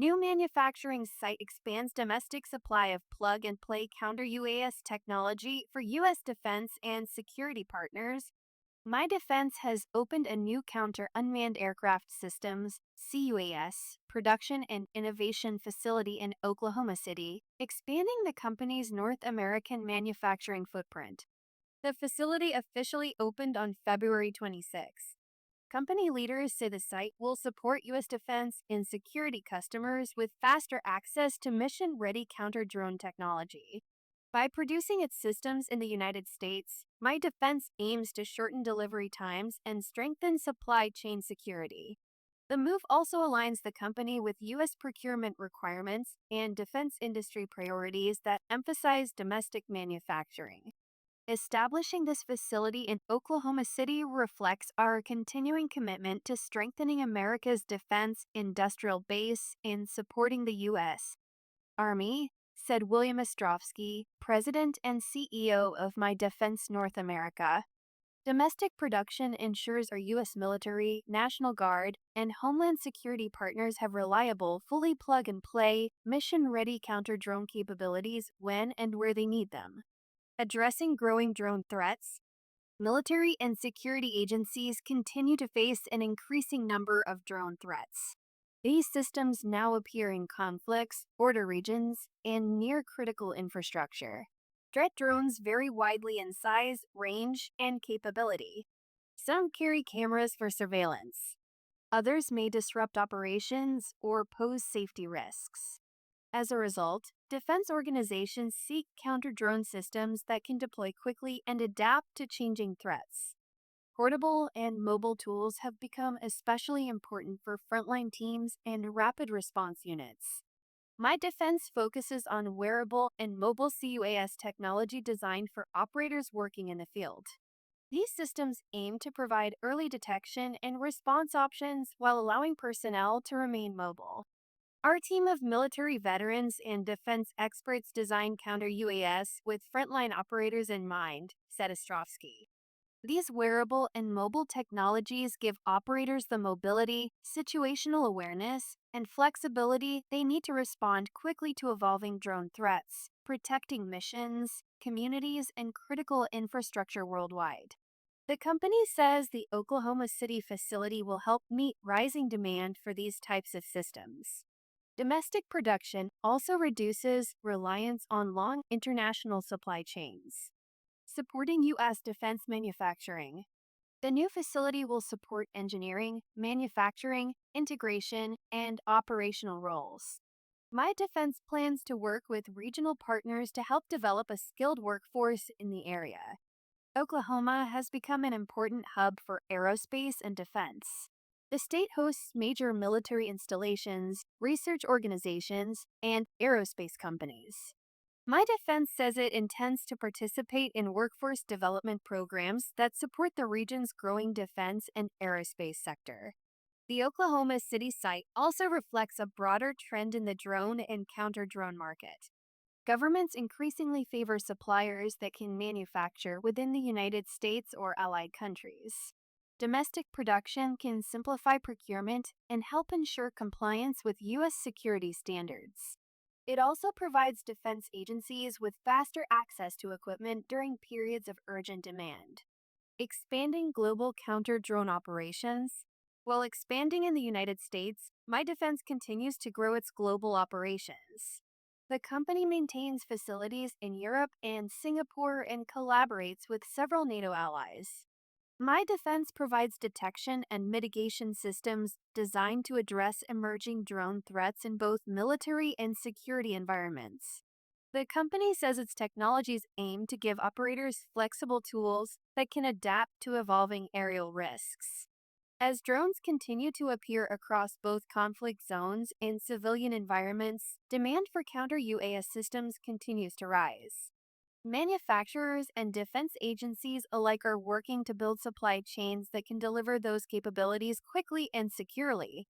New manufacturing site expands domestic supply of plug-and-play counter-UAS technology for U.S. defense and security partners. MyDefence has opened a new counter-unmanned aircraft systems (C-UAS) production and innovation facility in Oklahoma City, expanding the company's North American manufacturing footprint. The facility officially opened on February 26. Company leaders say the site will support U.S. defense and security customers with faster access to mission-ready counter-drone technology. By producing its systems in the United States, MyDefence aims to shorten delivery times and strengthen supply chain security. The move also aligns the company with U.S. procurement requirements and defense industry priorities that emphasize domestic manufacturing. Establishing this facility in Oklahoma City reflects our continuing commitment to strengthening America's defense industrial base and supporting the U.S. Army, said William Ostrowski, President and CEO of MyDefence North America. Domestic production ensures our U.S. military, National Guard, and Homeland Security partners have reliable, fully plug-and-play, mission-ready counter-drone capabilities when and where they need them. Addressing growing drone threats, military and security agencies continue to face an increasing number of drone threats. These systems now appear in conflicts, border regions, and near critical infrastructure. Threat drones vary widely in size, range, and capability. Some carry cameras for surveillance. Others may disrupt operations or pose safety risks. As a result, defense organizations seek counter-drone systems that can deploy quickly and adapt to changing threats. Portable and mobile tools have become especially important for frontline teams and rapid response units. MyDefence focuses on wearable and mobile C-UAS technology designed for operators working in the field. These systems aim to provide early detection and response options while allowing personnel to remain mobile. Our team of military veterans and defense experts designed counter-UAS with frontline operators in mind, said Ostrowski. These wearable and mobile technologies give operators the mobility, situational awareness, and flexibility they need to respond quickly to evolving drone threats, protecting missions, communities, and critical infrastructure worldwide. The company says the Oklahoma City facility will help meet rising demand for these types of systems. Domestic production also reduces reliance on long international supply chains, supporting U.S. defense manufacturing. The new facility will support engineering, manufacturing, integration, and operational roles. MyDefence plans to work with regional partners to help develop a skilled workforce in the area. Oklahoma has become an important hub for aerospace and defense. The state hosts major military installations, research organizations, and aerospace companies. MyDefence says it intends to participate in workforce development programs that support the region's growing defense and aerospace sector. The Oklahoma City site also reflects a broader trend in the drone and counter-drone market. Governments increasingly favor suppliers that can manufacture within the United States or allied countries. Domestic production can simplify procurement and help ensure compliance with U.S. security standards. It also provides defense agencies with faster access to equipment during periods of urgent demand. Expanding global counter-drone operations. While expanding in the United States, MyDefence continues to grow its global operations. The company maintains facilities in Europe and Singapore and collaborates with several NATO allies. MyDefence provides detection and mitigation systems designed to address emerging drone threats in both military and security environments. The company says its technologies aim to give operators flexible tools that can adapt to evolving aerial risks. As drones continue to appear across both conflict zones and civilian environments, demand for counter-UAS systems continues to rise. Manufacturers and defense agencies alike are working to build supply chains that can deliver those capabilities quickly and securely.